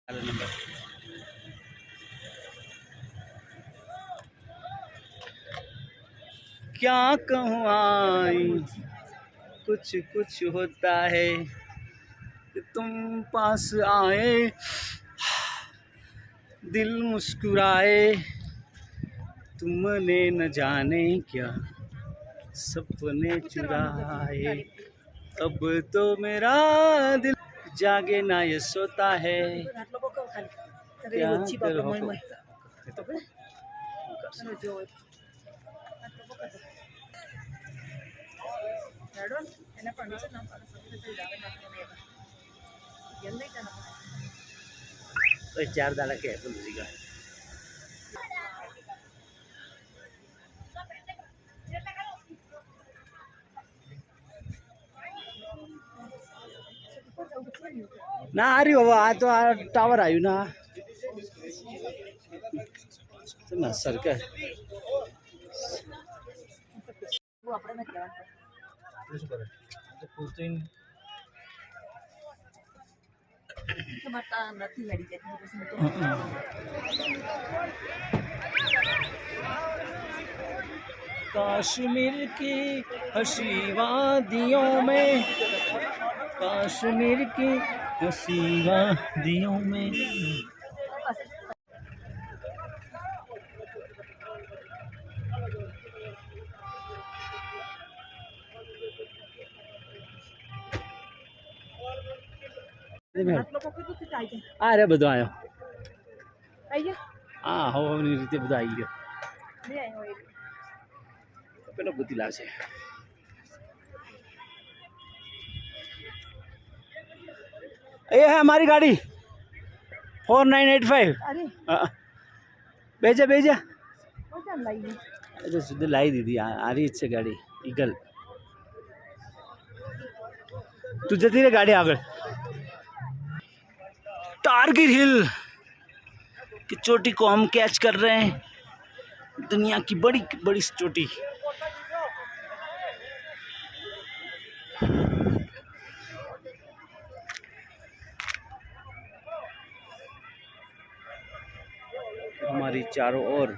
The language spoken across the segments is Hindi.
क्या कहूँ आई कुछ कुछ होता है कि तुम पास आए, दिल मुस्कुराए, तुमने न जाने क्या सपने चुराए। अब तो मेरा दिल जागे ना ये सोता है, क्या करो चार दाड़ा के है तुलसी का। ना आ रही हो आ तो टावर आयु ना ना सरकार कश्मीर की हसी वादियों में, कश्मीर की हसी वादियों में। अरे બધું આવ્યો હા હવાની રીતે બધું આવી ગયો પેલો બુદ્ધિ લાવશે ये है हमारी गाड़ी 4985। भेजा भेजा सीधे लाई दीदी आ रही है गाड़ी ईगल तू जती रे गाड़ी आगे टारगेट हिल की चोटी को हम कैच कर रहे हैं, दुनिया की बड़ी बड़ी चोटी। हमारी चारों ओर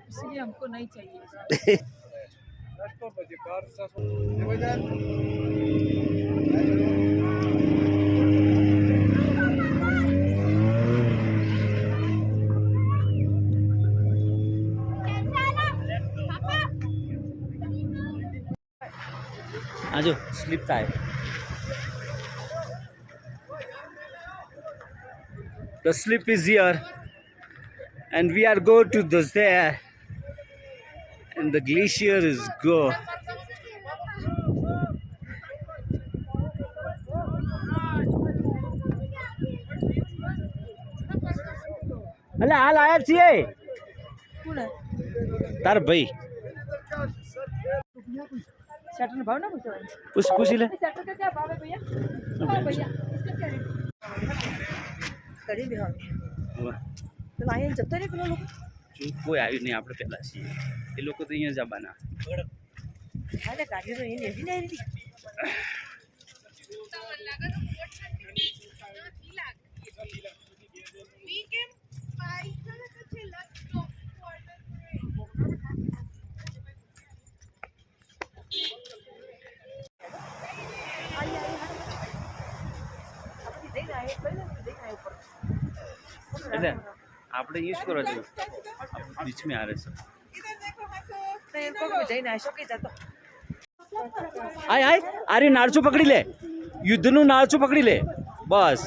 इसलिए हमको नहीं चाहिए। आजो स्लिप था The slip is here and we are go to there and the glacier is go. अरे हाल आया छे तार भाई शटर भाव ना पूछो पूछ ले शटर का क्या भाव है भैया? हाँ भैया इसका क्या रेट? करीब है तो लाइन जब तक नहीं लोग કોઈ આવ્યું નહીં આપણે પહેલા છીએ એ લોકો તો અહીંયા જવાના અરે ગાડી તો એ લેવી નહીં રહી એટલે આપણે યુઝ કરો છો बीच में आ रहे सब आय आय अरे नारचू पकड़ी ले युद्धનું નારચું પકડી લે બસ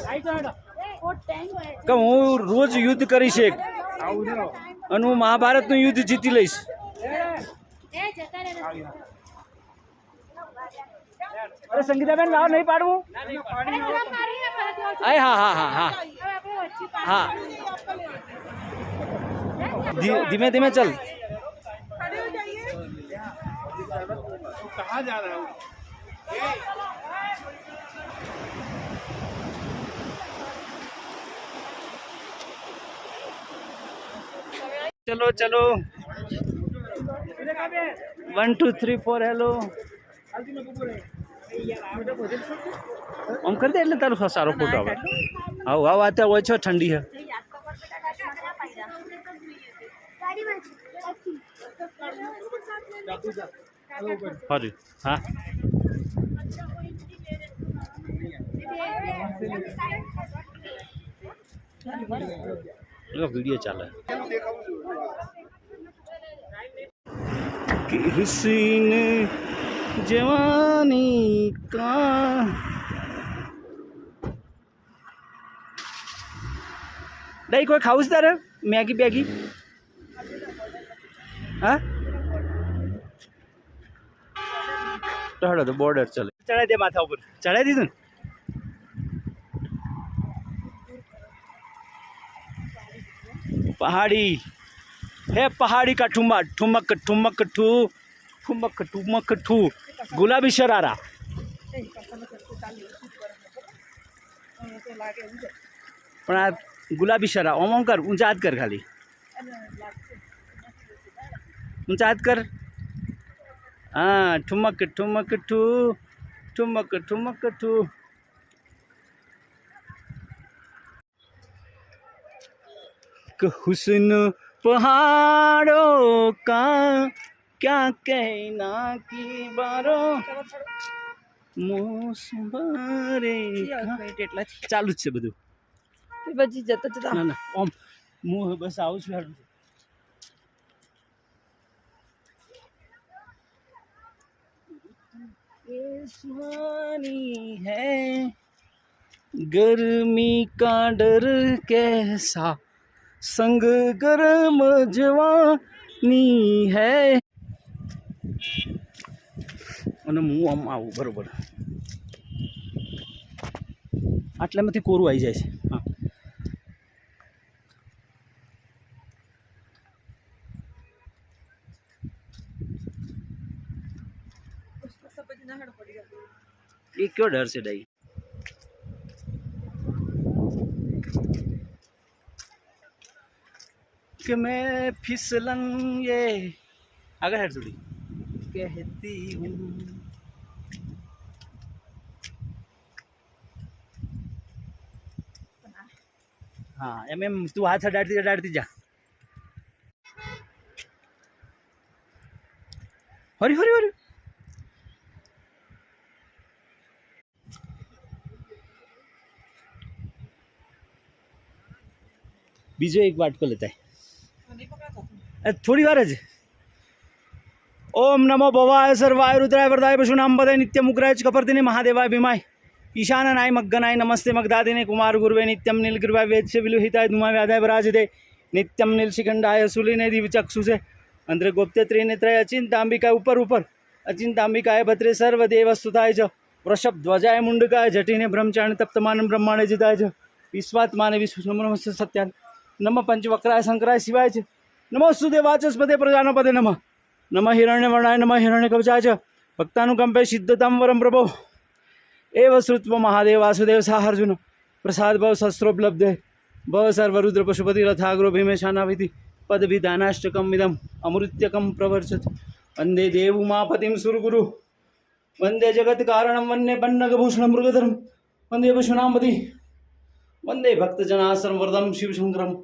કે હું રોજ યુદ્ધ કરીશ એક અને હું મહાભારતનું યુદ્ધ જીતી લઈશ અરે સંગીતાબેન લાવ નહીં પાડવું આય હા હા હા હા हाँ धीमे धीमे चल कहाँ जा रहा हूँ चलो चलो 1 2 3 4 हेलो આમ કરી દે એટલે તારો સારો ફોટો આવે. આવ આવ આ હોય છે ઠંડી હે. હાજી હા વિડીયો ચાલે. किसी ने जवानी का नहीं कोई खाऊस तारे मैगी बैगी हाँ तो हटो तो बॉर्डर चले चढ़ा दे माथा ऊपर चढ़ा दी तू पहाड़ी है पहाड़ी का ठुमक ठुमक ठुमक ठू ठुमक ठुमक ठू गुलाबी शरारा પણ આ ગુલાબી શરા ઓમ ઓમ કર ઊંચા હાથ કર ખાલી ઊંચા હાથ કર હા ठुमक ठुमक ठू ठुमक ठुमक ठू हुस्न पहाड़ों का क्या कहना की बारो મોસમ રે ચાલુ જ છે બધું પછી જતો જતા ના ના ઓમ હું બસ આવું છું હારું आसमानी है गर्मी का डर कैसा संग गरम जवानी है અને હું આમ આવું બરોબર આટલામાંથી કોરું આવી જાય છે હા ये क्यों डर से डाई कि मैं फिसलन ये आगे हेड थोड़ी कहती हूँ हाँ एम एम तू हाथ अडाड़ती जा हरी हरी हरी बीजो एक वाटको लेता है थोड़ी बार ज ओम नमो भवाय सर्वाय रुद्राय वरदाय पशुनाम पदे नित्यम उग्राय कपर्दिने महादेवाय भीमाय ईशाननाय मग्गनाय नमस्ते मग्धादिने कुमार गुरुवे नित्यम नीलगिरिवाय वेद्य विलुहिताय धूमाय व्याधाय पराजिते नित्यम नीलशिखंडाय शूलिने दिव्यचक्षुषे अंतरे गोप्ते त्रिनेत्राय अचिंतांबिकाय ऊपर ऊपर अचिंतांबिकाय भद्रे सर्वदेवस्तुताय च वृषभध्वजाय मुंडकाय जटिने ब्रह्मचारिणे तप्तमानं ब्रह्माणे जिताय च विश्वात्माने विश्वनमस्य सत्याय नमः पंचवक्राय शंकराय शिवाय च नमोस्तु देवाचस्पते प्रजानपदे नमः नमः हिरण्यवर्णाय नमः हिरण्यकवचाय च भक्तानुकंपे सिद्धतां वरं प्रभो एव श्रुत्व महादेव वासुदेव साहर्जुन प्रसाद भव शस्त्रोपलब्धे भव सर्वरुद्र पशुपति रथाग्रो भीमेशानाविति पदविधानाष्टकम् इदम् अमृत्यकं प्रवर्षत् वन्दे देवुमापतिं सुरगुरु वन्दे जगत्कारणं वन्दे पन्नगभूषणं मृगधरं वन्दे पशूनांपति वन्दे भक्तजनासनं वरदं शिवशङ्करम्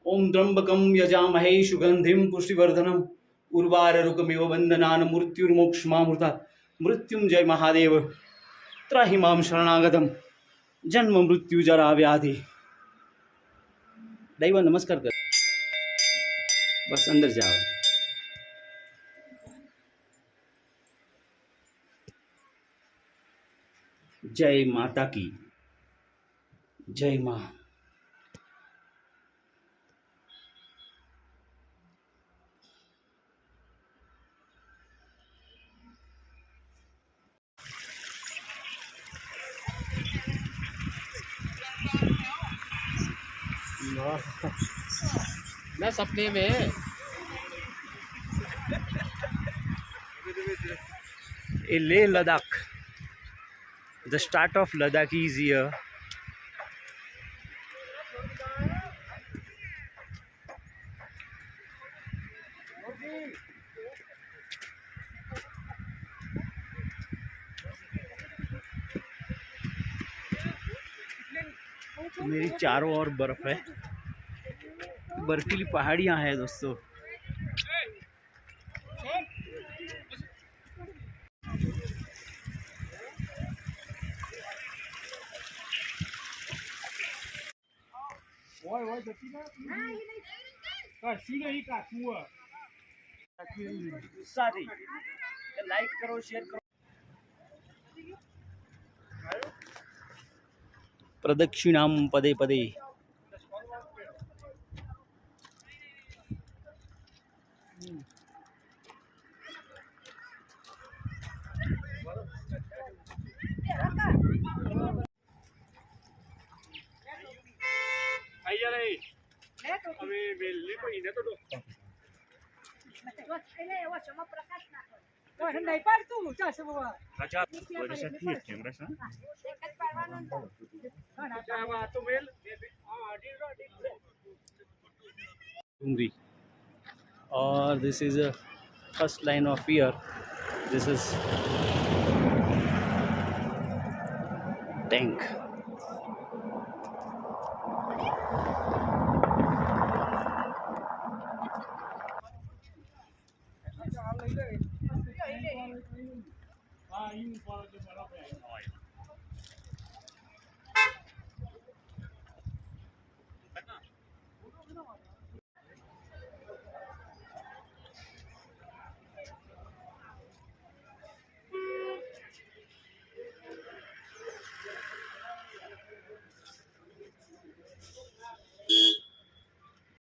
ओं त्र्यम्बकं यजामहे सुगन्धिं पुष्टिवर्धनम् उर्वारुकमिव वन्दनान् मृत्युर्मोक्षमामृता मृत्युंजय महादेव त्राहि मां शरणागतं जन्म मृत्यु जरा व्याधि दैव नमस्कार कर बस अंदर जाओ जय माता की जय माँ मैं सपने में Leh Ladakh. The start of Ladakh is here. मेरी चारों ओर बर्फ है, बर्फीली पहाड़ियाँ हैं दोस्तों। साथी लाइक करो, शेयर करो। प्रदक्षिणां पदे पदे। નહીં પાડતું ચાલશે બાબા अच्छा वर्षाची कॅमेरा डूंगरी और this is a first line of year, this is tank.